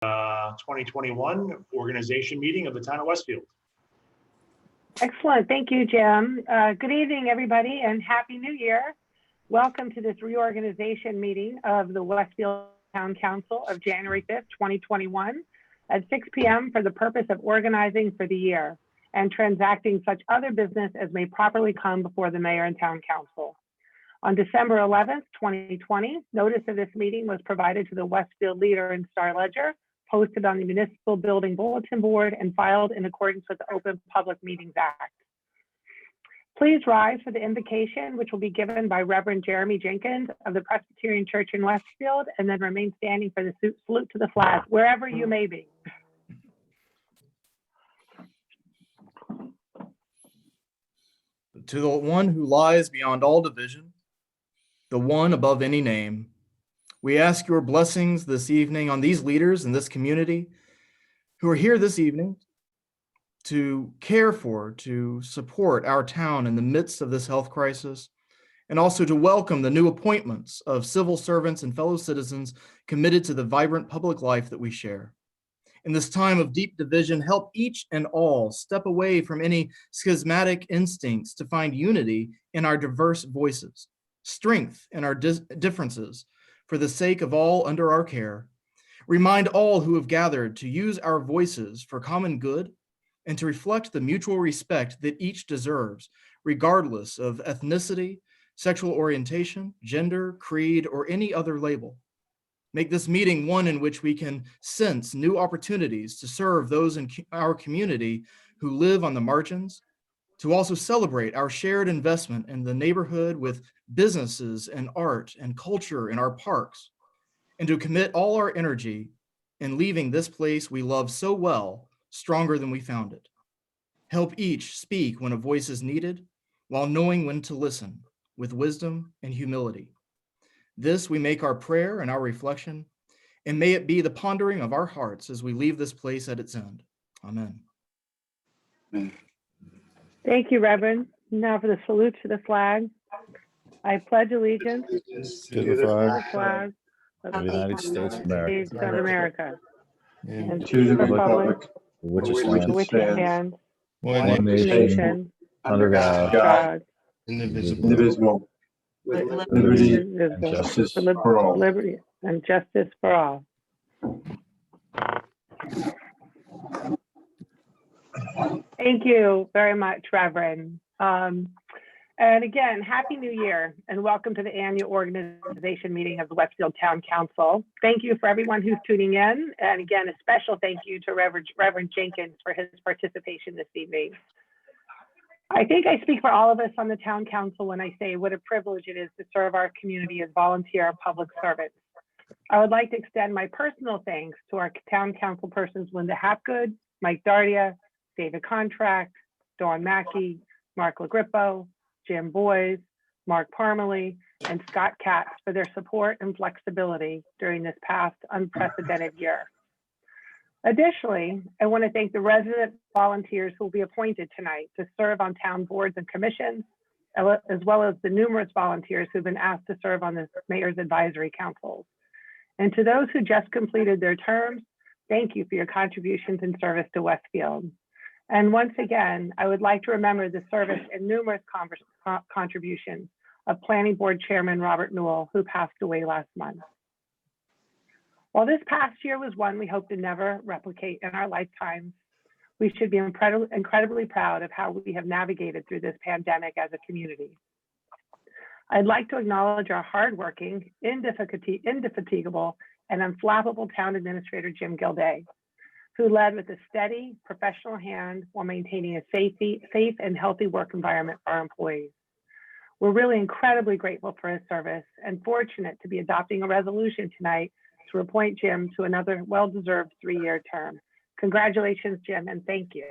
2021 organization meeting of the town of Westfield. Excellent. Thank you, Jim. Good evening, everybody, and Happy New Year. Welcome to this reorganization meeting of the Westfield Town Council of January 5th, 2021 at 6 p.m. for the purpose of organizing for the year and transacting such other business as may properly come before the mayor and town council. On December 11th, 2020, notice of this meeting was provided to the Westfield Leader and Star Ledger, posted on the Municipal Building Bulletin Board, and filed in accordance with the Open Public Meetings Act. Please rise for the invocation, which will be given by Reverend Jeremy Jenkins of the Presbyterian Church in Westfield, and then remain standing for the salute to the flag, wherever you may be. To the one who lies beyond all division, the one above any name, we ask your blessings this evening on these leaders in this community who are here this evening to care for, to support our town in the midst of this health crisis, and also to welcome the new appointments of civil servants and fellow citizens committed to the vibrant public life that we share. In this time of deep division, help each and all step away from any schismatic instincts to find unity in our diverse voices, strength in our differences for the sake of all under our care. Remind all who have gathered to use our voices for common good and to reflect the mutual respect that each deserves, regardless of ethnicity, sexual orientation, gender, creed, or any other label. Make this meeting one in which we can sense new opportunities to serve those in our community who live on the margins, to also celebrate our shared investment in the neighborhood with businesses and art and culture in our parks, and to commit all our energy in leaving this place we love so well stronger than we found it. Help each speak when a voice is needed, while knowing when to listen with wisdom and humility. This we make our prayer and our reflection, and may it be the pondering of our hearts as we leave this place at its end. Amen. Thank you, Reverend. Now for the salute to the flag. I pledge allegiance to the flag of the United States of America, and to the republic which which stands one nation under God, indivisible, with liberty and justice for all. Liberty and justice for all. Thank you very much, Reverend. And again, Happy New Year and welcome to the annual organization meeting of the Westfield Town Council. Thank you for everyone who's tuning in. And again, a special thank you to Reverend Jenkins for his participation this evening. I think I speak for all of us on the Town Council when I say what a privilege it is to serve our community as volunteer public servants. I would like to extend my personal thanks to our Town Council persons, Linda Hapgood, Mike Dardia, David Contract, Dawn Mackey, Mark Lagrippo, Jim Boys, Mark Parmalee, and Scott Katz for their support and flexibility during this past unprecedented year. Additionally, I want to thank the resident volunteers who will be appointed tonight to serve on town boards and commissions, as well as the numerous volunteers who've been asked to serve on the mayor's advisory councils. And to those who just completed their terms, thank you for your contributions and service to Westfield. And once again, I would like to remember the service and numerous contributions of Planning Board Chairman Robert Newell, who passed away last month. While this past year was one we hope to never replicate in our lifetimes, we should be incredibly proud of how we have navigated through this pandemic as a community. I'd like to acknowledge our hardworking, indefatigable, and unflappable town administrator, Jim Gilday, who led with a steady, professional hand while maintaining a safe and healthy work environment for our employees. We're really incredibly grateful for his service and fortunate to be adopting a resolution tonight to appoint Jim to another well-deserved 3-year term. Congratulations, Jim, and thank you.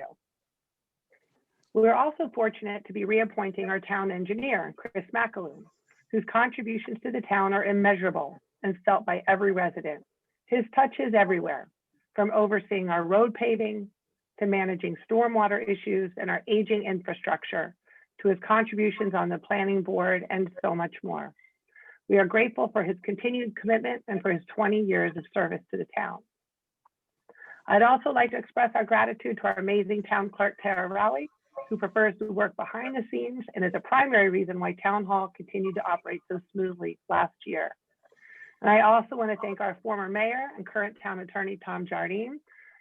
We're also fortunate to be reappointing our town engineer, Chris McAloon, whose contributions to the town are immeasurable and felt by every resident. His touch is everywhere, from overseeing our road paving to managing stormwater issues and our aging infrastructure, to his contributions on the planning board and so much more. We are grateful for his continued commitment and for his 20 years of service to the town. I'd also like to express our gratitude to our amazing town clerk, Tara Rowley, who prefers to work behind the scenes and is a primary reason why Town Hall continued to operate so smoothly last year. And I also want to thank our former mayor and current town attorney, Tom Jardine,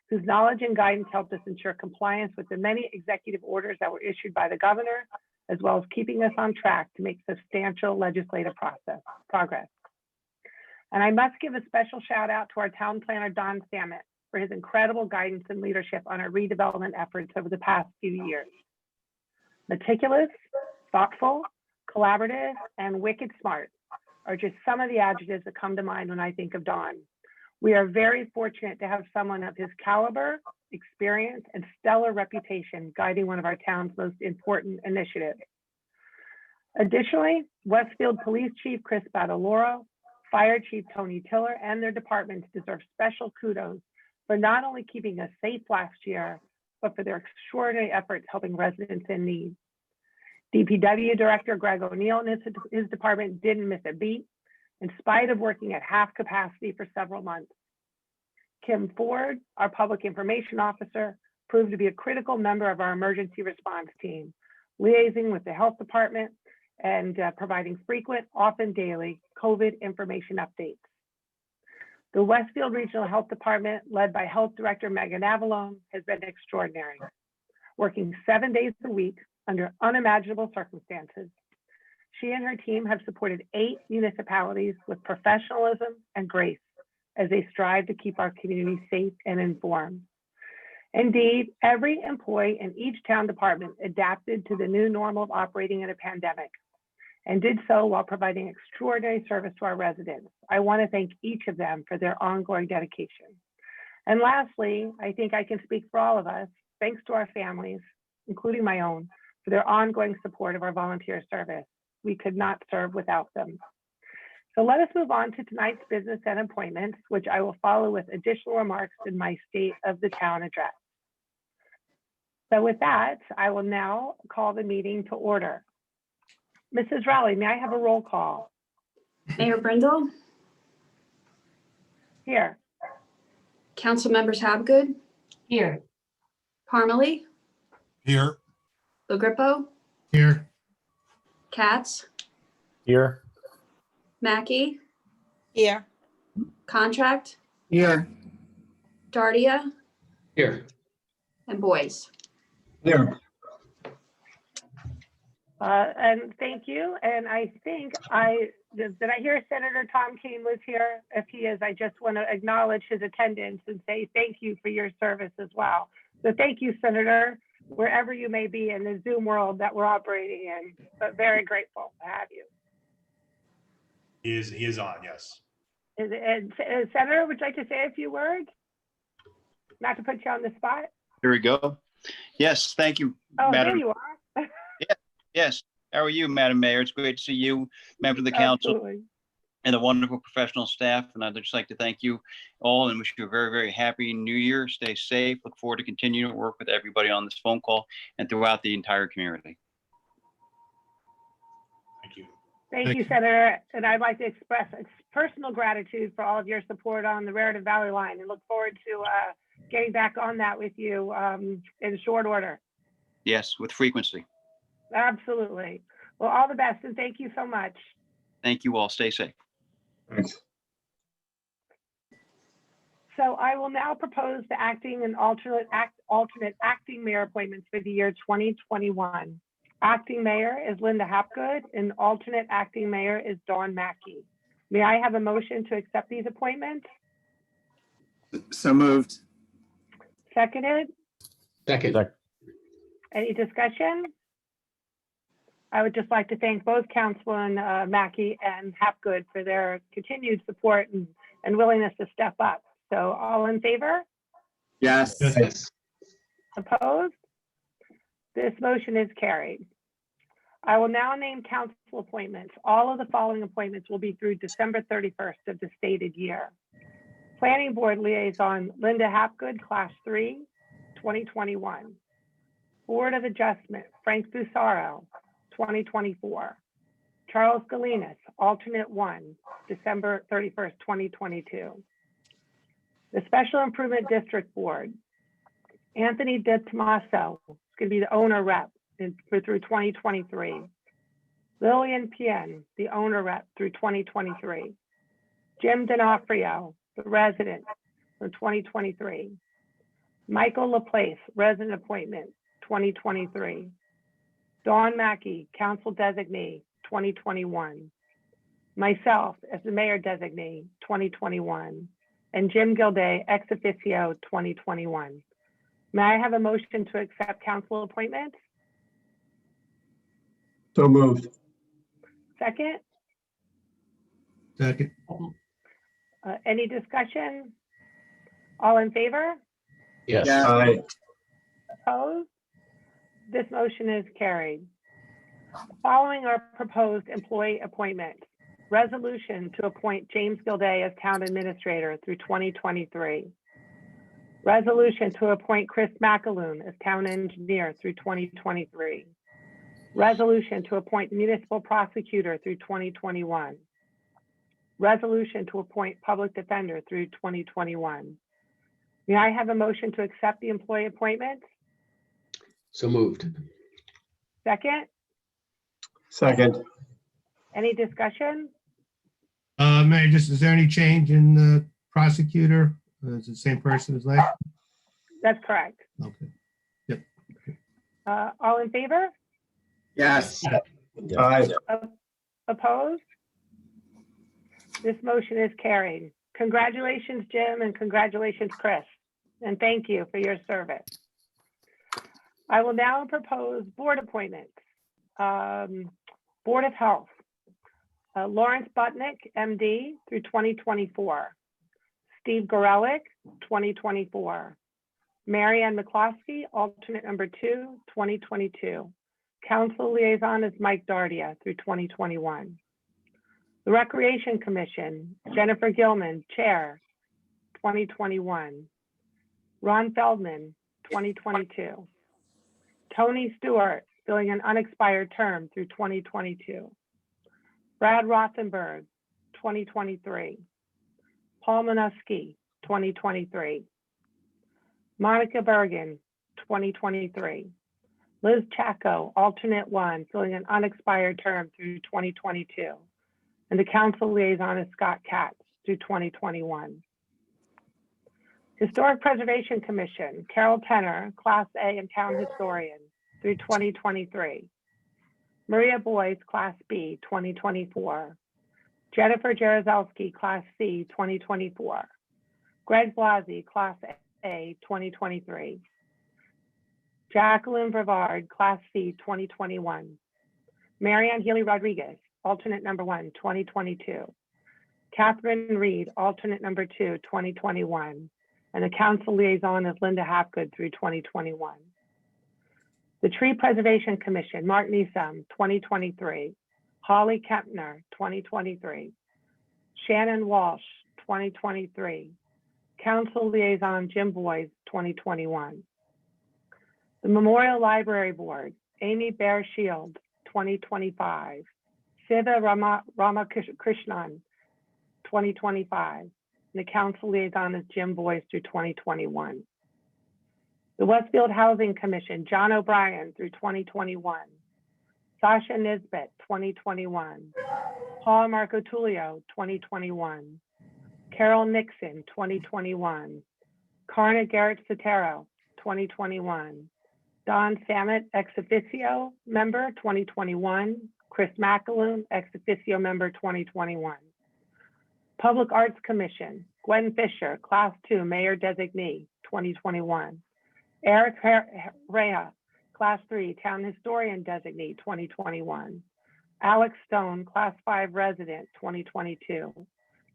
whose knowledge and guidance helped us ensure compliance with the many executive orders that were issued by the governor, as well as keeping us on track to make substantial legislative progress. And I must give a special shout out to our town planner, Don Samet, for his incredible guidance and leadership on our redevelopment efforts over the past few years. Meticulous, thoughtful, collaborative, and wicked smart are just some of the adjectives that come to mind when I think of Don. We are very fortunate to have someone of his caliber, experience, and stellar reputation guiding one of our town's most important initiatives. Additionally, Westfield Police Chief Chris Badaloro, Fire Chief Tony Tiller, and their departments deserve special kudos for not only keeping us safe last year, but for their extraordinary efforts helping residents in need. DPW Director Greg O'Neill and his department didn't miss a beat, in spite of working at half capacity for several months. Kim Ford, our public information officer, proved to be a critical member of our emergency response team, liaising with the health department and providing frequent, often daily, COVID information updates. The Westfield Regional Health Department, led by Health Director Megan Avalone, has been extraordinary, working 7 days a week under unimaginable circumstances. She and her team have supported 8 municipalities with professionalism and grace as they strive to keep our community safe and informed. Indeed, every employee in each town department adapted to the new normal of operating in a pandemic and did so while providing extraordinary service to our residents. I want to thank each of them for their ongoing dedication. And lastly, I think I can speak for all of us, thanks to our families, including my own, for their ongoing support of our volunteer service. We could not serve without them. So let us move on to tonight's business and appointments, which I will follow with additional remarks in my State of the Town address. So with that, I will now call the meeting to order. Mrs. Rowley, may I have a roll call? Mayor Brindle, Here. Council members Habgood, Here. Parmalee, Here. LaGrippo, Here. Katz, Here. Mackey, Here. Contract, Here. Dardia, Here. and Boyce. Here. And thank you. And I think did I hear Senator Tom Keene was here? If he is, I just want to acknowledge his attendance and say thank you for your service as well. So thank you, Senator, wherever you may be in the Zoom world that we're operating in, but very grateful to have you. He is on, yes. And Senator, would you like to say a few words? Not to put you on the spot. Here we go. Yes, thank you, Oh, Madam. there you are. Yes, how are you, Madam Mayor? It's great to see you, members of the council, Absolutely. and the wonderful professional staff. And I'd just like to thank you all and wish you a very, very happy new year. Stay safe. Look forward to continuing to work with everybody on this phone call and throughout the entire community. Thank you. Thank you, Senator. And I'd like to express personal gratitude for all of your support on the Raritan Valley line and look forward to getting back on that with you in short order. Yes, with frequency. Absolutely. Well, all the best and thank you so much. Thank you all. Stay safe. Thanks. So I will now propose the acting and alternate acting mayor appointments for the year 2021. Acting mayor is Linda Hapgood and alternate acting mayor is Dawn Mackey. May I have a motion to accept these appointments? So moved. Seconded? Second. Any discussion? I would just like to thank both Councilman Mackey and Hapgood for their continued support and willingness to step up. So all in favor? Yes. Yes. Opposed? This motion is carried. I will now name council appointments. All of the following appointments will be through December 31st of the stated year. Planning Board Liaison, Linda Hapgood, Class 3, 2021. Board of Adjustment, Frank Fusaro, 2024. Charles Galinas, alternate 1, December 31st, 2022. The Special Improvement District Board, Anthony DeTomaso is going to be the owner rep through 2023. Lillian Pien, the owner rep through 2023. Jim D'Onofrio, the resident for 2023. Michael Laplace, resident appointment, 2023. Dawn Mackey, council designee, 2021. Myself as the mayor designee, 2021. And Jim Gilday, ex officio, 2021. May I have a motion to accept council appointments? So moved. Second, Second. any discussion? All in favor? Yes. Aye. Opposed? This motion is carried. Following our proposed employee appointments, resolution to appoint James Gilday as town administrator through 2023. Resolution to appoint Chris McAloon as town engineer through 2023. Resolution to appoint municipal prosecutor through 2021. Resolution to appoint public defender through 2021. May I have a motion to accept the employee appointments? So moved. Second, Second. any discussion? Mayor, is there any change in the prosecutor? Is it the same person as last? That's correct. Okay. All in favor? Yes. Yes. Aye. Opposed? This motion is carried. Congratulations, Jim, and congratulations, Chris. And thank you for your service. I will now propose board appointments. Board of Health, Lawrence Butnick, MD, through 2024. Steve Gorelick, 2024. Mary Ann McCloskey, alternate number 2, 2022. Council liaison is Mike Dardia through 2021. The Recreation Commission, Jennifer Gilman, Chair, 2021. Ron Feldman, 2022. Tony Stewart, filling an unexpired term through 2022. Brad Rothenberg, 2023. Paul Minuski, 2023. Monica Bergen, 2023. Liz Chaco, alternate 1, filling an unexpired term through 2022. And the council liaison is Scott Katz through 2021. Historic Preservation Commission, Carol Tenner, Class A and Town Historian through 2023. Maria Boyce, Class B, 2024. Jennifer Jaruzelski, Class C, 2024. Greg Blasi, Class A, 2023. Jacqueline Brevard, Class C, 2021. Marianne Healy Rodriguez, alternate number 1, 2022. Catherine Reed, alternate number 2, 2021. And the council liaison is Linda Hapgood through 2021. The Tree Preservation Commission, Mark Neeson, 2023. Holly Kempner, 2023. Shannon Walsh, 2023. Council liaison, Jim Boyes, 2021. The Memorial Library Board, Amy Bear Shield, 2025. Siva Ramakrishnan, 2025. And the council liaison is Jim Boyes through 2021. The Westfield Housing Commission, John O'Brien through 2021. Sasha Nisbet, 2021. Paul Marco Tullio, 2021. Carol Nixon, 2021. Karna Garrett Sotero, 2021. Don Samet, ex officio member, 2021. Chris McAloon, ex officio member, 2021. Public Arts Commission, Gwen Fisher, Class 2, Mayor Designee, 2021. Eric Rea, Class 3, Town Historian Designee, 2021. Alex Stone, Class 5 Resident, 2022.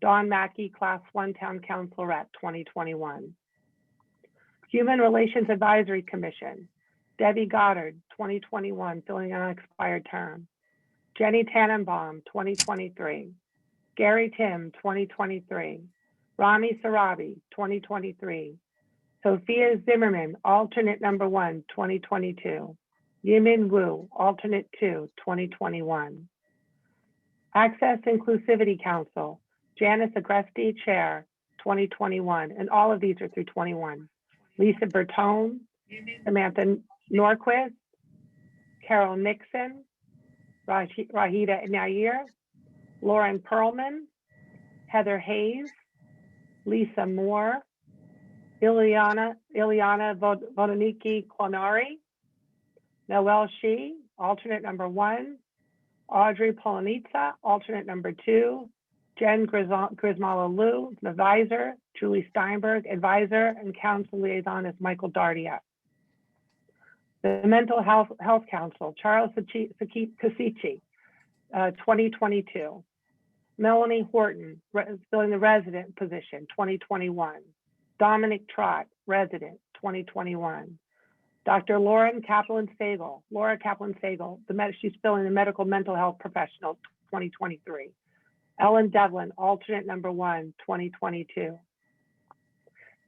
Dawn Mackey, Class 1 Town Council Rep, 2021. Human Relations Advisory Commission, Debbie Goddard, 2021, filling an unexpired term. Jenny Tannenbaum, 2023. Gary Tim, 2023. Rami Sarabi, 2023. Sophia Zimmerman, alternate number 1, 2022. Yimin Wu, alternate 2, 2021. Access Inclusivity Council, Janice Agresti, Chair, 2021, and all of these are through 21. Lisa Bertone, Samantha Norquist, Carol Nixon, Rahida Nair, Lauren Perlman, Heather Hayes, Lisa Moore, Ileana Vodoniki Clonari, Noel Shi, alternate number 1, Audrey Polonitsa, alternate number 2, Jen Grismala Liu, advisor, Julie Steinberg, advisor, and council liaison is Michael Dardia. The Mental Health Council, Charles Kasici, 2022. Melanie Horton, filling the resident position, 2021. Dominic Trott, resident, 2021. Dr. Laura Kaplan-Sagel, she's filling the medical mental health professional, 2023. Ellen Devlin, alternate number 1, 2022.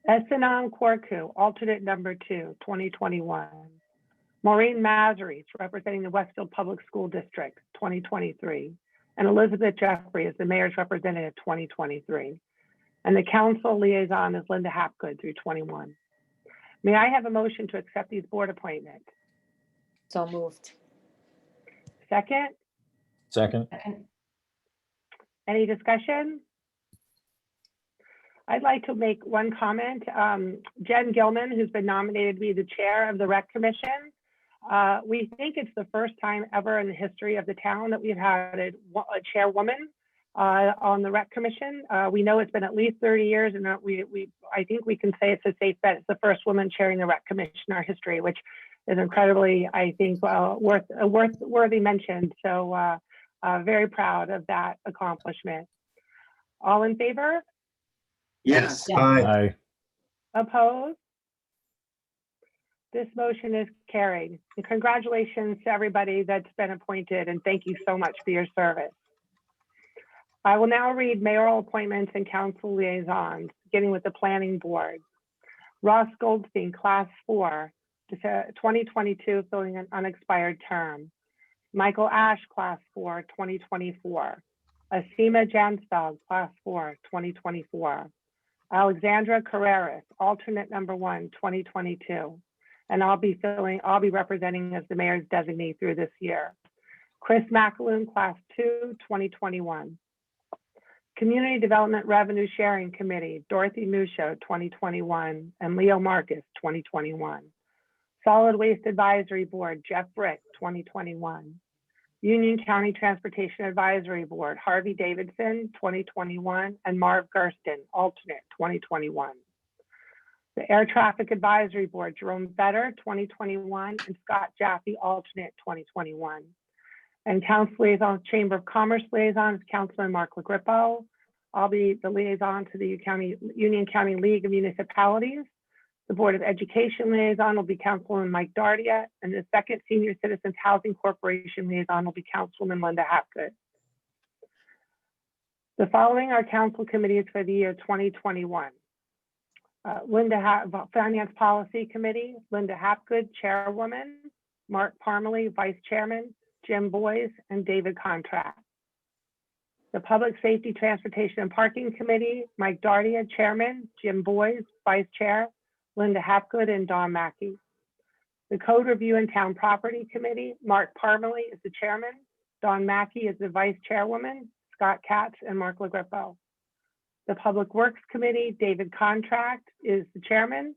Esanan Korku, alternate number 2, 2021. Maureen Mazaries, representing the Westfield Public School District, 2023. And Elizabeth Jeffrey is the mayor's representative, 2023. And the council liaison is Linda Hapgood through 21. May I have a motion to accept these board appointments? So moved. Second, Second. any discussion? I'd like to make one comment. Jen Gilman, who's been nominated to be the chair of the Rec Commission. We think it's the first time ever in the history of the town that we've had a chairwoman on the Rec Commission. We know it's been at least 30 years, and I think we can say it's a safe bet. It's the first woman chairing the Rec Commission in our history, which is incredibly, I think, worthy mention. So very proud of that accomplishment. All in favor? Yes. Yes. Aye. Aye. Opposed? This motion is carried. And congratulations to everybody that's been appointed, and thank you so much for your service. I will now read mayoral appointments and council liaisons, beginning with the planning board. Ross Goldstein, class 4, 2022, filling an unexpired term. Michael Ash, class 4, 2024. Asima Jansfeld, class 4, 2024. Alexandra Carreras, alternate number 1, 2022. And I'll be representing as the mayor's designee through this year. Chris McAloon, class 2, 2021. Community Development Revenue Sharing Committee, Dorothy Musho, 2021, and Leo Marcus, 2021. Solid Waste Advisory Board, Jeff Brick, 2021. Union County Transportation Advisory Board, Harvey Davidson, 2021, and Marv Gersten, alternate, 2021. The Air Traffic Advisory Board, Jerome Fetter, 2021, and Scott Jaffe, alternate, 2021. And Council Liaison, Chamber of Commerce Liaison is Councilman Mark LaGrippo. I'll be the liaison to the Union County League of Municipalities. The Board of Education Liaison will be Councilman Mike Dardia, and the second Senior Citizens Housing Corporation Liaison will be Councilwoman Linda Hapgood. The following are council committees for the year 2021. Finance Policy Committee, Linda Hapgood, Chairwoman, Mark Parmalee, Vice Chairman, Jim Boyes, and David Contract. The Public Safety, Transportation, and Parking Committee, Mike Dardia, Chairman, Jim Boyes, Vice Chair, Linda Hapgood, and Don Mackey. The Code Review and Town Property Committee, Mark Parmalee is the Chairman, Don Mackey is the Vice Chairwoman, Scott Katz, and Mark LaGrippo. The Public Works Committee, David Contract is the Chairman,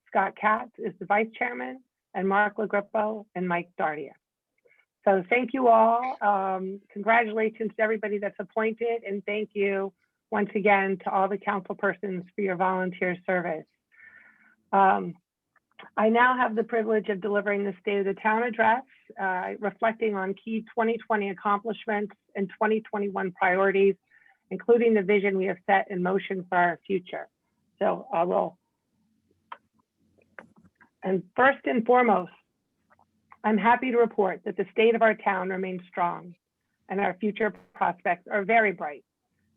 Scott Katz is the Vice Chairman, and Mark LaGrippo and Mike Dardia. So thank you all. Congratulations to everybody that's appointed, and thank you once again to all the council persons for your volunteer service. I now have the privilege of delivering the State of the Town address, reflecting on key 2020 accomplishments and 2021 priorities, including the vision we have set in motion for our future. So I will. And first and foremost, I'm happy to report that the state of our town remains strong and our future prospects are very bright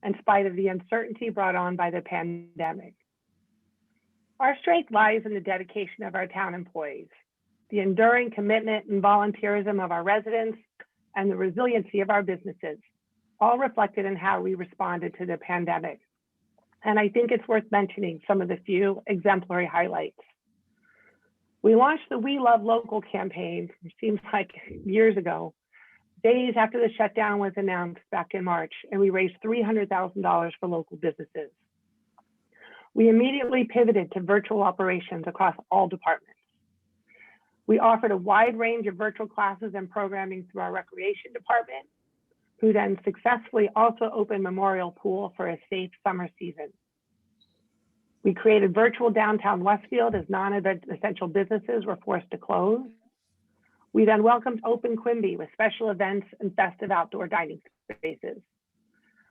in spite of the uncertainty brought on by the pandemic. Our strength lies in the dedication of our town employees, the enduring commitment and volunteerism of our residents, and the resiliency of our businesses, all reflected in how we responded to the pandemic. And I think it's worth mentioning some of the few exemplary highlights. We launched the We Love Local campaign, which seems like years ago, days after the shutdown was announced back in March, and we raised $300,000 for local businesses. We immediately pivoted to virtual operations across all departments. We offered a wide range of virtual classes and programming through our recreation department, who then successfully also opened Memorial Pool for a safe summer season. We created virtual downtown Westfield as non-essential businesses were forced to close. We then welcomed Open Quimby with special events and festive outdoor dining spaces.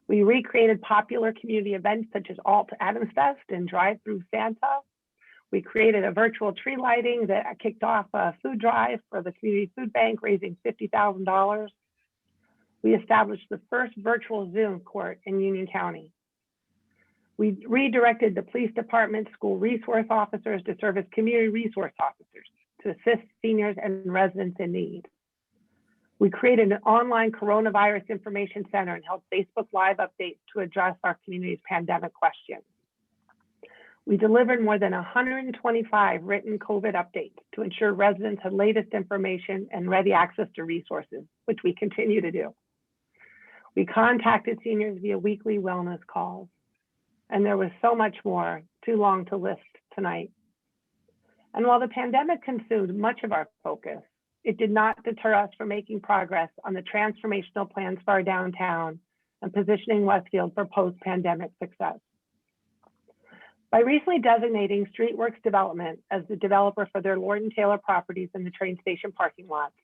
We recreated popular community events such as Alt Adams Fest and Drive Through Santa. We created a virtual tree lighting that kicked off a food drive for the community food bank, raising $50,000. We established the first virtual Zoom court in Union County. We redirected the police department, school resource officers to serve as community resource officers to assist seniors and residents in need. We created an online coronavirus information center and held Facebook Live updates to address our community's pandemic questions. We delivered more than 125 written COVID updates to ensure residents had latest information and ready access to resources, which we continue to do. We contacted seniors via weekly wellness calls, and there was so much more, too long to list tonight. And while the pandemic consumed much of our focus, it did not deter us from making progress on the transformational plans for our downtown and positioning Westfield for post-pandemic success. By recently designating Streetworks Development as the developer for their Lord & Taylor properties in the train station parking lots,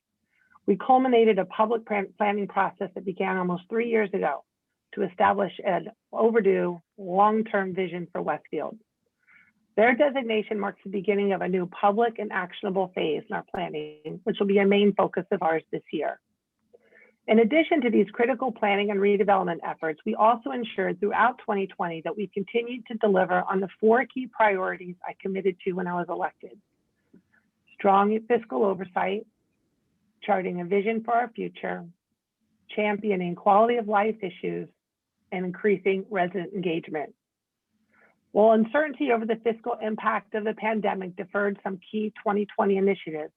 we culminated a public planning process that began almost 3 years ago to establish an overdue long-term vision for Westfield. Their designation marks the beginning of a new public and actionable phase in our planning, which will be a main focus of ours this year. In addition to these critical planning and redevelopment efforts, we also ensured throughout 2020 that we continued to deliver on the 4 key priorities I committed to when I was elected: strong fiscal oversight, charting a vision for our future, championing quality of life issues, and increasing resident engagement. While uncertainty over the fiscal impact of the pandemic deferred some key 2020 initiatives,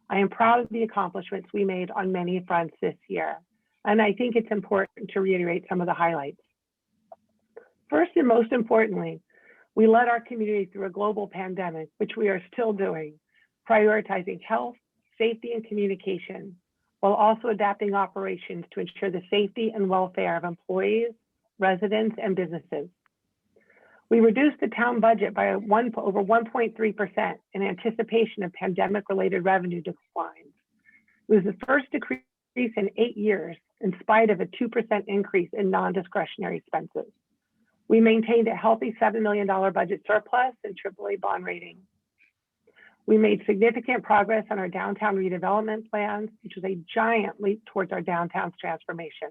I am proud of the accomplishments we made on many fronts this year, and I think it's important to reiterate some of the highlights. First and most importantly, we led our community through a global pandemic, which we are still doing, prioritizing health, safety, and communication, while also adapting operations to ensure the safety and welfare of employees, residents, and businesses. We reduced the town budget by over 1.3% in anticipation of pandemic-related revenue declines. It was the first decrease in 8 years, in spite of a 2% increase in non-discretionary expenses. We maintained a healthy $7 million budget surplus and AAA bond rating. We made significant progress on our downtown redevelopment plans, which was a giant leap towards our downtown's transformation.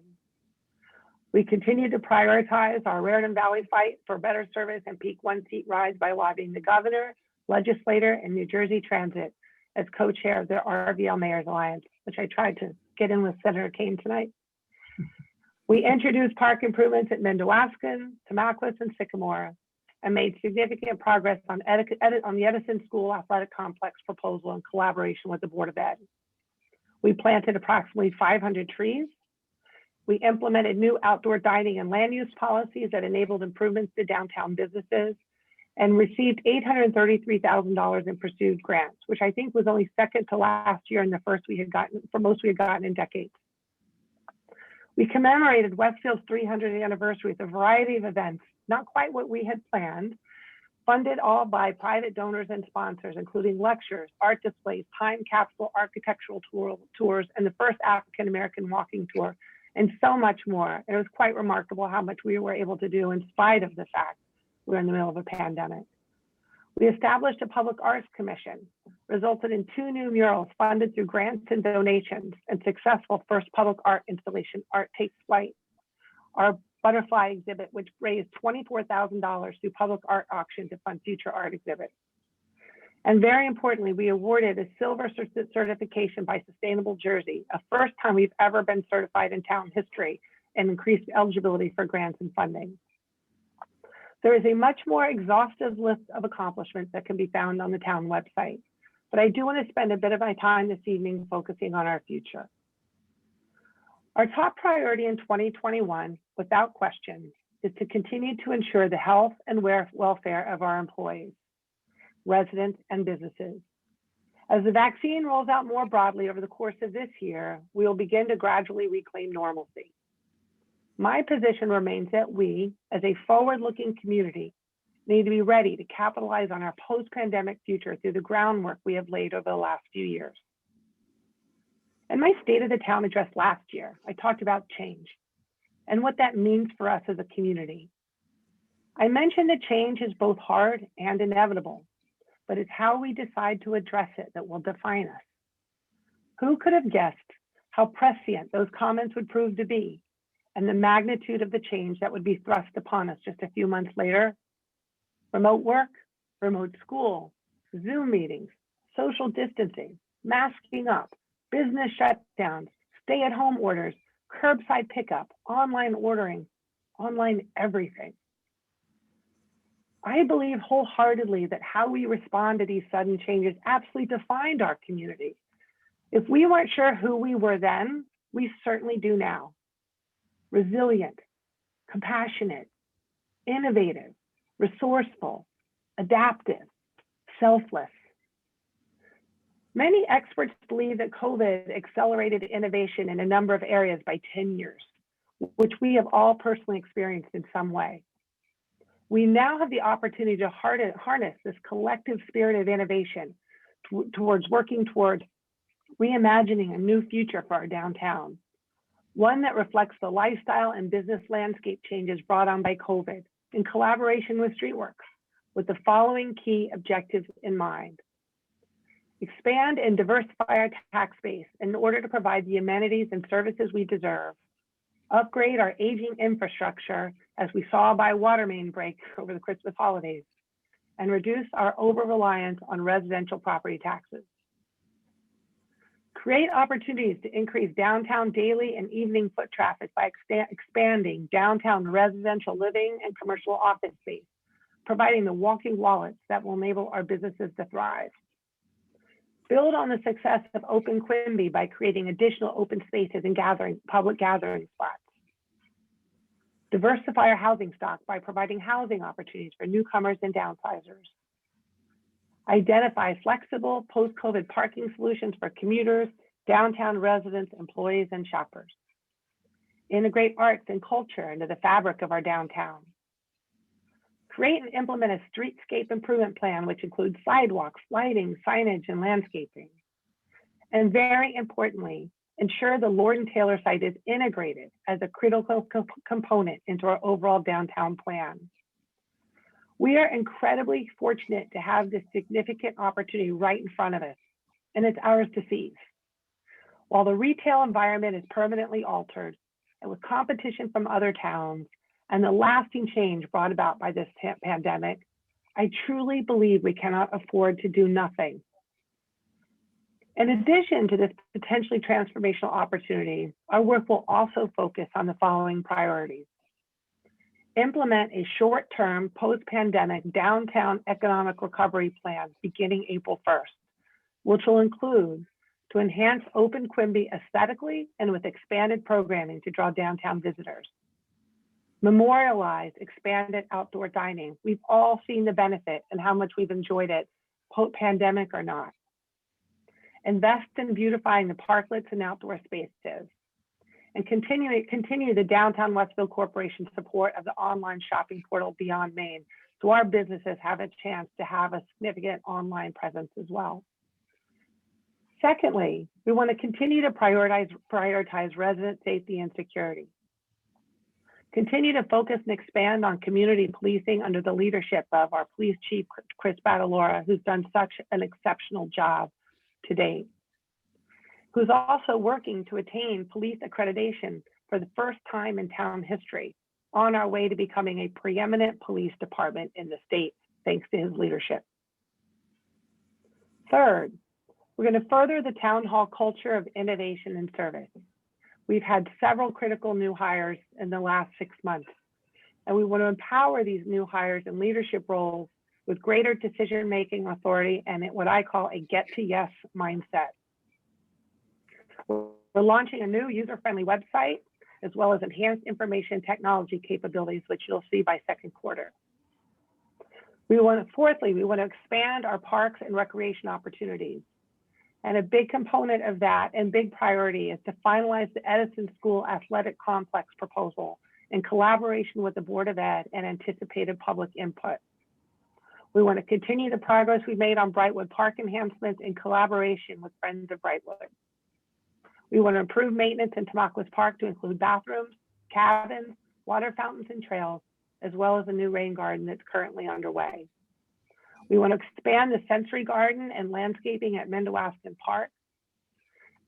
We continue to prioritize our Raritan Valley fight for better service and peak one-seat rides by lobbying the governor, legislator, and New Jersey Transit as co-chair of the RVL Mayor's Alliance, which I tried to get in with Senator Kane tonight. We introduced park improvements at Mendowaskin, Tamaulipas, and Sycamore, and made significant progress on the Edison School Athletic Complex proposal in collaboration with the Board of Ed. We planted approximately 500 trees. We implemented new outdoor dining and land use policies that enabled improvements to downtown businesses, and received $833,000 in pursued grants, which I think was only second to last year and the most we had gotten in decades. We commemorated Westfield's 300th anniversary with a variety of events, not quite what we had planned, funded all by private donors and sponsors, including lectures, art displays, time capsule architectural tours, and the first African-American walking tour, and so much more. It was quite remarkable how much we were able to do in spite of the fact we're in the middle of a pandemic. We established a public arts commission, resulted in 2 new murals funded through grants and donations, and successful first public art installation, Art Takes Flight. Our butterfly exhibit, which raised $24,000 through public art auction to fund future art exhibits. And very importantly, we awarded a silver certification by Sustainable Jersey, a first time we've ever been certified in town history, and increased eligibility for grants and funding. There is a much more exhaustive list of accomplishments that can be found on the town website, but I do want to spend a bit of my time this evening focusing on our future. Our top priority in 2021, without question, is to continue to ensure the health and welfare of our employees, residents, and businesses. As the vaccine rolls out more broadly over the course of this year, we will begin to gradually reclaim normalcy. My position remains that we, as a forward-looking community, need to be ready to capitalize on our post-pandemic future through the groundwork we have laid over the last few years. In my State of the Town address last year, I talked about change and what that means for us as a community. I mentioned that change is both hard and inevitable, but it's how we decide to address it that will define us. Who could have guessed how prescient those comments would prove to be and the magnitude of the change that would be thrust upon us just a few months later? Remote work, remote school, Zoom meetings, social distancing, masking up, business shutdowns, stay-at-home orders, curbside pickup, online ordering, online everything. I believe wholeheartedly that how we respond to these sudden changes absolutely defined our community. If we weren't sure who we were then, we certainly do now. Resilient, compassionate, innovative, resourceful, adaptive, selfless. Many experts believe that COVID accelerated innovation in a number of areas by 10 years, which we have all personally experienced in some way. We now have the opportunity to harness this collective spirit of innovation towards working towards reimagining a new future for our downtown, one that reflects the lifestyle and business landscape changes brought on by COVID in collaboration with Streetworks, with the following key objectives in mind. Expand and diversify our tax base in order to provide the amenities and services we deserve. Upgrade our aging infrastructure, as we saw by water main break over the Christmas holidays, and reduce our over-reliance on residential property taxes. Create opportunities to increase downtown daily and evening foot traffic by expanding downtown residential living and commercial office space, providing the walking wallets that will enable our businesses to thrive. Build on the success of Open Quimby by creating additional open spaces and public gathering spots. Diversify our housing stock by providing housing opportunities for newcomers and downsizers. Identify flexible post-COVID parking solutions for commuters, downtown residents, employees, and shoppers. Integrate arts and culture into the fabric of our downtown. Create and implement a streetscape improvement plan, which includes sidewalks, lighting, signage, and landscaping. And very importantly, ensure the Lord and Taylor site is integrated as a critical component into our overall downtown plan. We are incredibly fortunate to have this significant opportunity right in front of us, and it's ours to seize. While the retail environment is permanently altered, and with competition from other towns, and the lasting change brought about by this pandemic, I truly believe we cannot afford to do nothing. In addition to this potentially transformational opportunity, our work will also focus on the following priorities. Implement a short-term post-pandemic downtown economic recovery plan beginning April 1st, which will include to enhance Open Quimby aesthetically and with expanded programming to draw downtown visitors. Memorialize expanded outdoor dining. We've all seen the benefit and how much we've enjoyed it, pandemic or not. Invest in beautifying the parklets and outdoor spaces. And continue the Downtown Westfield Corporation support of the online shopping portal Beyond Main, so our businesses have a chance to have a significant online presence as well. Secondly, we want to continue to prioritize resident safety and security. Continue to focus and expand on community policing under the leadership of our police chief, Chris Batalora, who's done such an exceptional job to date, who's also working to attain police accreditation for the first time in town history, on our way to becoming a preeminent police department in the state, thanks to his leadership. Third, we're going to further the town hall culture of innovation and service. We've had several critical new hires in the last 6 months. And we want to empower these new hires in leadership roles with greater decision-making authority and what I call a get to yes mindset. We're launching a new user-friendly website, as well as enhanced information technology capabilities, which you'll see by second quarter. Fourthly, we want to expand our parks and recreation opportunities. And a big component of that and big priority is to finalize the Edison School Athletic Complex proposal in collaboration with the Board of Ed and anticipated public input. We want to continue the progress we've made on Brightwood Park enhancements in collaboration with Friends of Brightwood. We want to improve maintenance in Tamaulipas Park to include bathrooms, cabins, water fountains, and trails, as well as a new rain garden that's currently underway. We want to expand the sensory garden and landscaping at Mendawaskan Park.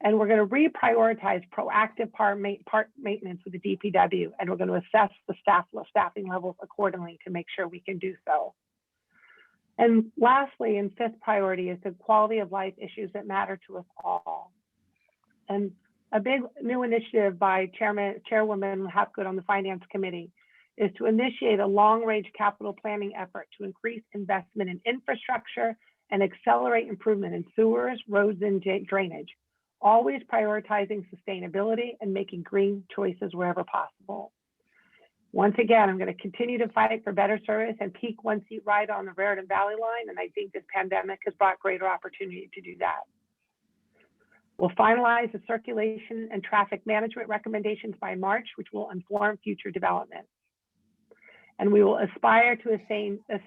And we're going to reprioritize proactive park maintenance with the DPW, and we're going to assess the staffing levels accordingly to make sure we can do so. And lastly, and fifth priority is the quality of life issues that matter to us all. And a big new initiative by Chairwoman Hapgood on the Finance Committee is to initiate a long-range capital planning effort to increase investment in infrastructure and accelerate improvement in sewers, roads, and drainage, always prioritizing sustainability and making green choices wherever possible. Once again, I'm going to continue to fight for better service and peak one-seat ride on the Raritan Valley line, and I think this pandemic has brought greater opportunity to do that. We'll finalize the circulation and traffic management recommendations by March, which will inform future development. And we will aspire to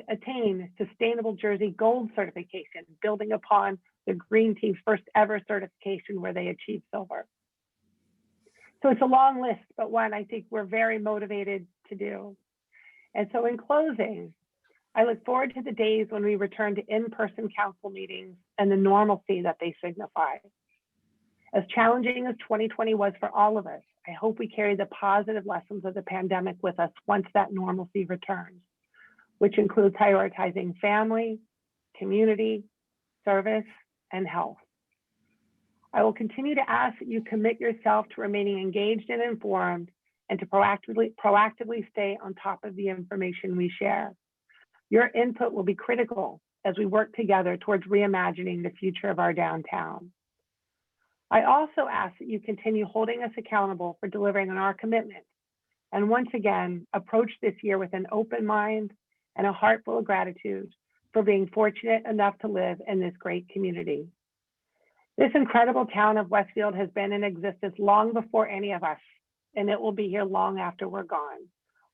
attain Sustainable Jersey Gold certification, building upon the Green Team's first ever certification where they achieved silver. So it's a long list, but one I think we're very motivated to do. And so in closing, I look forward to the days when we return to in-person council meetings and the normalcy that they signify. As challenging as 2020 was for all of us, I hope we carry the positive lessons of the pandemic with us once that normalcy returns, which includes prioritizing family, community, service, and health. I will continue to ask that you commit yourself to remaining engaged and informed and to proactively stay on top of the information we share. Your input will be critical as we work together towards reimagining the future of our downtown. I also ask that you continue holding us accountable for delivering on our commitment, and once again, approach this year with an open mind and a heart full of gratitude for being fortunate enough to live in this great community. This incredible town of Westfield has been in existence long before any of us, and it will be here long after we're gone.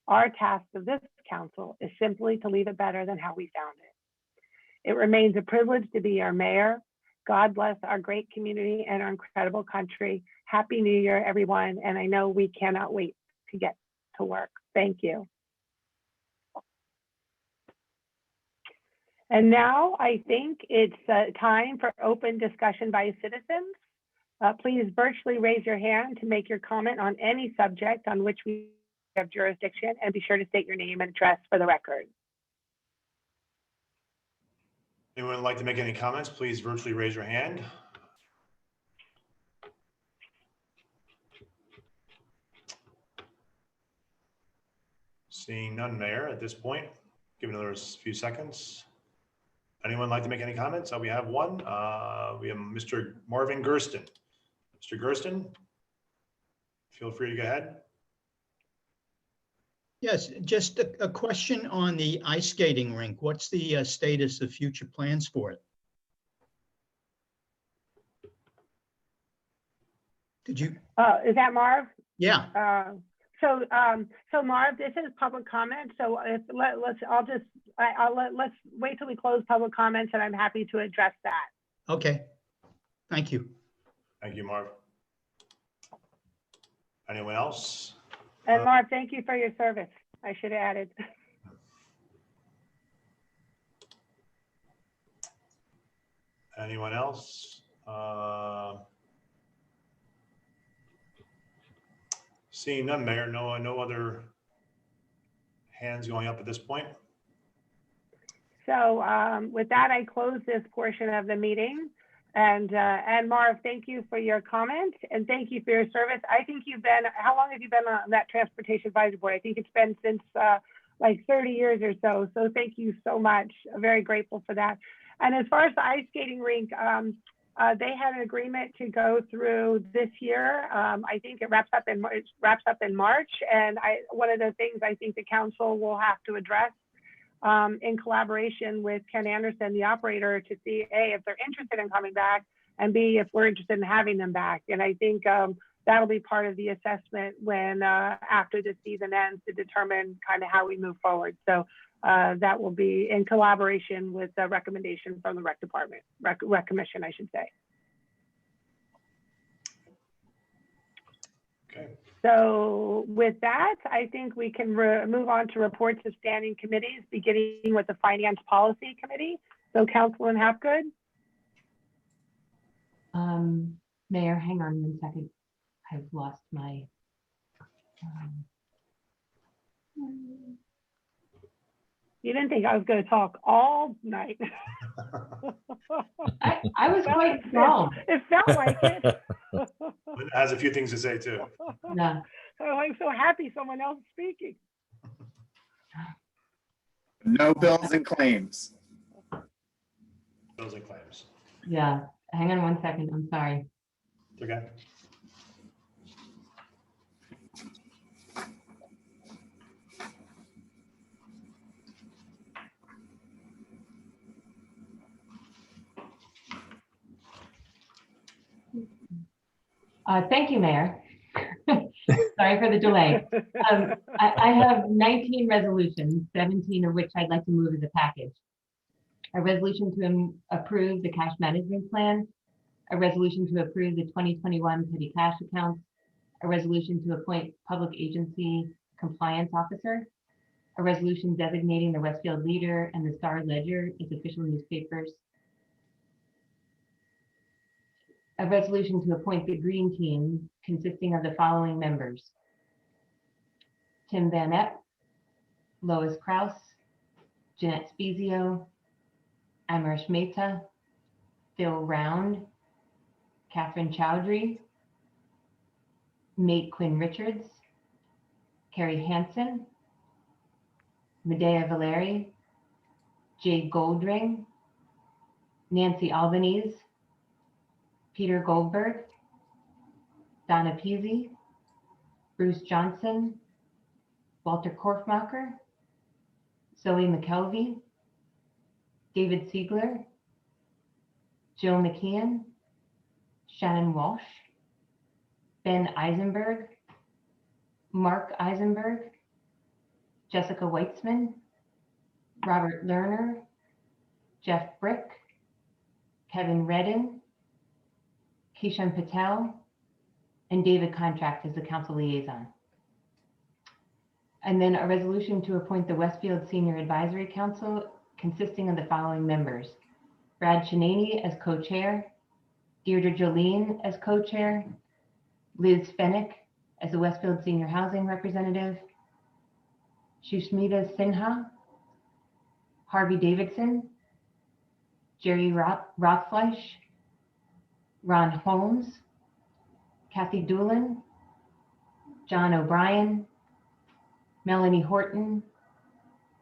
Our task of this council is simply to leave it better than how we found it. It remains a privilege to be our mayor. God bless our great community and our incredible country. Happy New Year, everyone. And I know we cannot wait to get to work. Thank you. And now I think it's time for open discussion by citizens. Please virtually raise your hand to make your comment on any subject on which we have jurisdiction, and be sure to state your name and address for the record. Anyone would like to make any comments, please virtually raise your hand. Seeing none, Mayor, at this point, give another few seconds. Anyone like to make any comments? We have one. We have Mr. Marvin Gersten. Mr. Gersten, feel free to go ahead. Yes, just a question on the ice skating rink. What's the status of future plans for it? Did you? Is that Marv? Yeah. So Marv, this is public comment. So let's wait till we close public comments, and I'm happy to address that. Okay. Thank you. Thank you, Marv. Anyone else? And Marv, thank you for your service. I should have added. Anyone else? Seeing none, Mayor, no other hands going up at this point. So with that, I close this portion of the meeting. And Marv, thank you for your comment and thank you for your service. I think you've been, how long have you been on that Transportation Advisory Board? I think it's been since like 30 years or so. So thank you so much. I'm very grateful for that. And as far as the ice skating rink, they had an agreement to go through this year. I think it wraps up in March. And one of the things I think the council will have to address in collaboration with Ken Anderson, the operator, to see A, if they're interested in coming back, and B, if we're interested in having them back. And I think that'll be part of the assessment when after the season ends to determine kind of how we move forward. So that will be in collaboration with the recommendation from the rec department, rec commission, I should say. Okay. So with that, I think we can move on to reports of standing committees, beginning with the Finance Policy Committee. So Councilman Hapgood. Mayor, hang on 1 second. I've lost my. You didn't think I was going to talk all night. I was quite strong. It felt like it. Linda has a few things to say too. Yeah. Oh, I'm so happy someone else is speaking. No bills and claims. Bills and claims. Yeah. Hang on 1 second. I'm sorry. Okay. Thank you, Mayor. Sorry for the delay. I have 19 resolutions, 17 of which I'd like to move as a package. A resolution to approve the cash management plan, a resolution to approve the 2021 petty cash accounts, a resolution to appoint public agency compliance officer, a resolution designating the Westfield Leader and the Star Ledger as official newspapers, a resolution to appoint the Green Team consisting of the following members: Tim Van Epp, Lois Kraus, Jeanette Spezio, Amarish Mehta, Phil Round, Catherine Chowdhury, Mate Quinn Richards, Carrie Hansen, Medea Valeri, Jay Goldring, Nancy Albanese, Peter Goldberg, Donna Peasy, Bruce Johnson, Walter Korfmacher, Zoe McKelvey, David Siegler, Jill McKeon, Shannon Walsh, Ben Eisenberg, Mark Eisenberg, Jessica Weitzman, Robert Lerner, Jeff Brick, Kevin Redden, Kishan Patel, and David Contract as the council liaison. And then a resolution to appoint the Westfield Senior Advisory Council consisting of the following members: Brad Chenaney as co-chair, Deirdre Jolene as co-chair, Liz Fennick as the Westfield Senior Housing Representative, Shushmita Sinha, Harvey Davidson, Jerry Rothfleisch, Ron Holmes, Kathy Doolin, John O'Brien, Melanie Horton,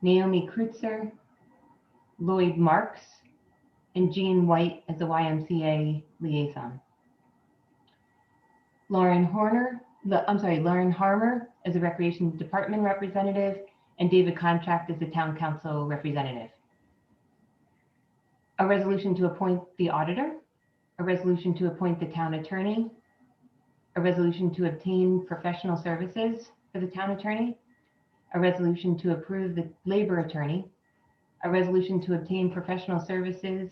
Naomi Kreutzer, Lloyd Marks, and Jean White as the YMCA liaison. Lauren Harmer as the Recreation Department representative, and David Contract as the Town Council representative. A resolution to appoint the auditor, a resolution to appoint the town attorney, a resolution to obtain professional services for the town attorney, a resolution to approve the labor attorney, a resolution to obtain professional services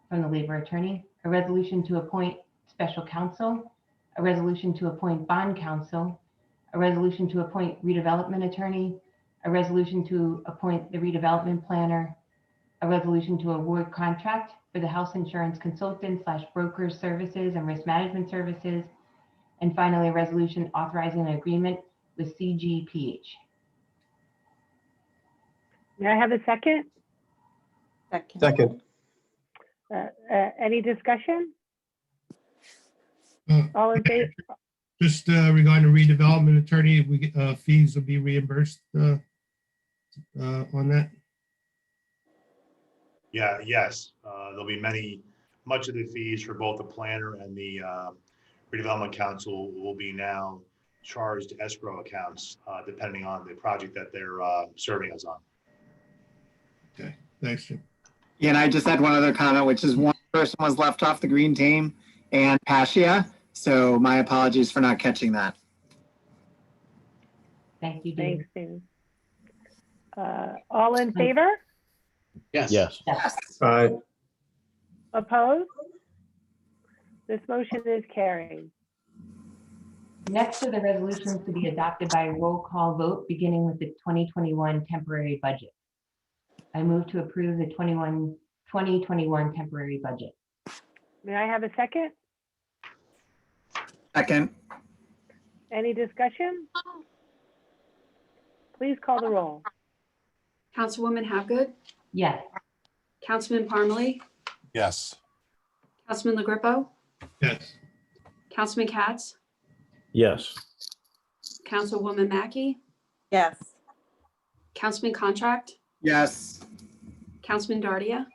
from the labor attorney, a resolution to appoint special counsel, a resolution to appoint bond counsel, a resolution to appoint redevelopment attorney, a resolution to appoint the redevelopment planner, a resolution to award contract for the house insurance consultant / broker services and risk management services, and finally, a resolution authorizing an agreement with CGPH. May I have a second? Second. Any discussion? Uh, All in favor? Just regarding the redevelopment attorney, we get fees will be reimbursed on that. Yeah, yes, there'll be much of the fees for both the planner and the redevelopment council will be now charged to escrow accounts, depending on the project that they're serving us on. Okay, thanks, Jim. Yeah, and I just had one other comment, which is one person was left off the green team and Pascia. So my apologies for not catching that. Thank you, David. Thanks, David. All in favor? Yes. Yes. Aye. Opposed? This motion is carried. Next are the resolutions to be adopted by roll call vote, beginning with the 2021 temporary budget. I move to approve the 2021 temporary budget. May I have a second? Second. Any discussion? Please call the roll. Councilwoman Hapgood, Yes. Councilman Parmalee, Yes. Councilman LaGrepo, Yes. Councilman Katz, Yes. Councilwoman Mackey, Yes. Councilman Contract, Yes. Councilman Dardia,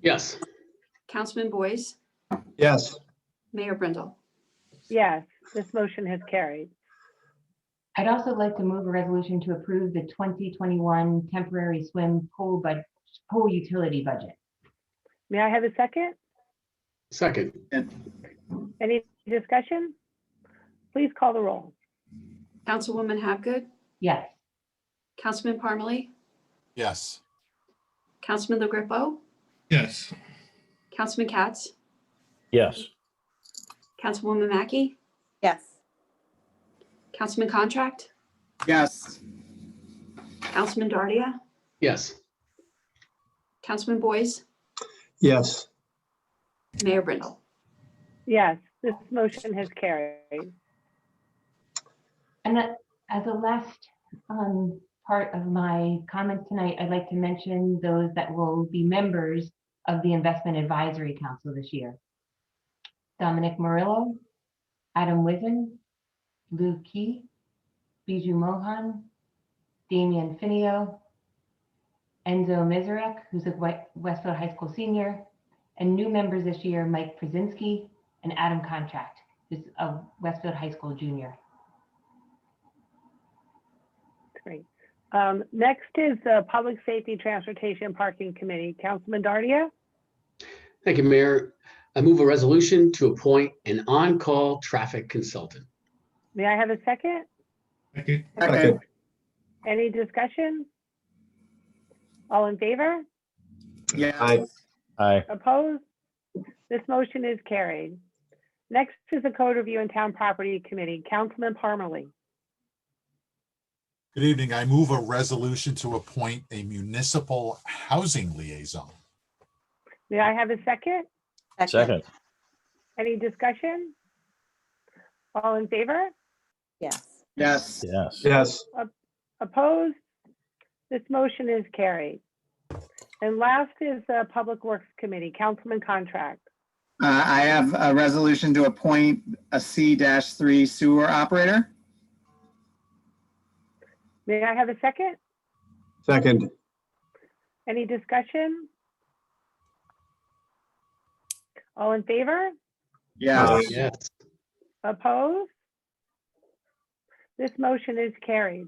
Yes. Councilman Boyce, Yes. Mayor Brindle. Yes, this motion has carried. I'd also like to move a resolution to approve the 2021 temporary swim pool utility budget. May I have a second? Second. Any discussion? Please call the roll. Councilwoman Hapgood, Yes. Councilman Parmalee, Yes. Councilman LaGrepo, Yes. Councilman Katz, Yes. Councilwoman Mackey, Yes. Councilman Contract, Yes. Councilman Dardia, Yes. Councilman Boyce, Yes. Mayor Brindle. Yes, this motion has carried. And as a last part of my comments tonight, I'd like to mention those that will be members of the Investment Advisory Council this year. Dominic Murillo, Adam Wizen, Lou Key, Bijou Mohan, Damian Finio, Enzo Mizarek, who's a Westfield High School senior, and new members this year, Mike Przinski and Adam Contract, who's a Westfield High School junior. Great. Next is the Public Safety Transportation Parking Committee. Councilman Dardia? Thank you, Mayor. I move a resolution to appoint an on-call traffic consultant. May I have a second? Second. Second. Any discussion? All in favor? Yes. Aye. Opposed? This motion is carried. Next is the Code Review and Town Property Committee. Councilman Parmalee. Good evening. I move a resolution to appoint a municipal housing liaison. May I have a second? Second. Any discussion? All in favor? Yes. Yes. Yes. Yes. Opposed? This motion is carried. And last is the Public Works Committee. Councilman Contract. I have a resolution to appoint a C-3 sewer operator. May I have a second? Second. Any discussion? All in favor? Yes. Yes. Opposed? This motion is carried.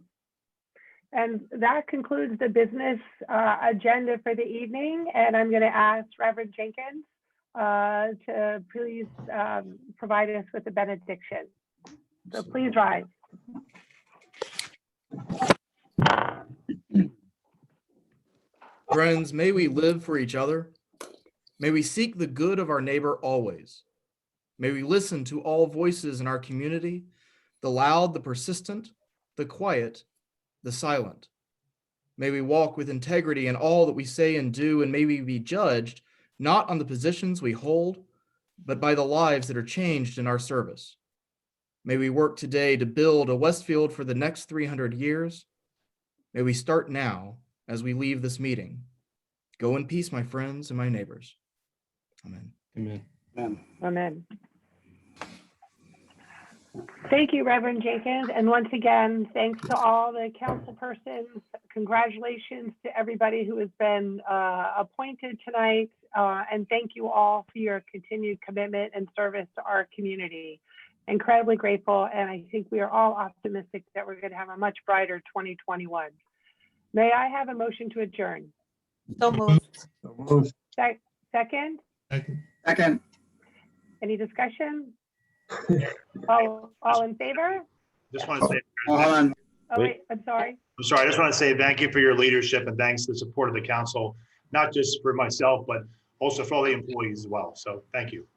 And that concludes the business agenda for the evening. And I'm going to ask Reverend Jenkins to please provide us with a benediction. So please rise. Friends, may we live for each other. May we seek the good of our neighbor always. May we listen to all voices in our community, the loud, the persistent, the quiet, the silent. May we walk with integrity in all that we say and do, and may we be judged not on the positions we hold, but by the lives that are changed in our service. May we work today to build a Westfield for the next 300 years. May we start now as we leave this meeting. Go in peace, my friends and my neighbors. Amen. Amen. Thank you, Reverend Jenkins. And once again, thanks to all the council persons. Congratulations to everybody who has been appointed tonight. And thank you all for your continued commitment and service to our community. Incredibly grateful. And I think we are all optimistic that we're going to have a much brighter 2021. May I have a motion to adjourn? So moved. Second? Second. Any discussion? All in favor? Just want to say, Hold on. Oh, wait, I'm sorry. I'm sorry, I just want to say thank you for your leadership and thanks to the support of the council, not just for myself, but also for all the employees as well. So thank you.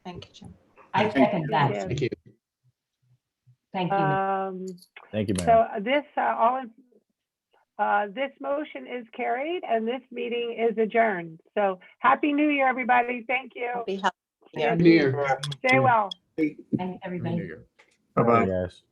Thank you, Jim. I second that. Yeah. Thank you. Thank you. Thank you, Mayor. So this motion is carried and this meeting is adjourned. So happy New Year, everybody. Thank you. Be healthy. Happy New Year. Stay well. Thanks, everybody. Bye, guys.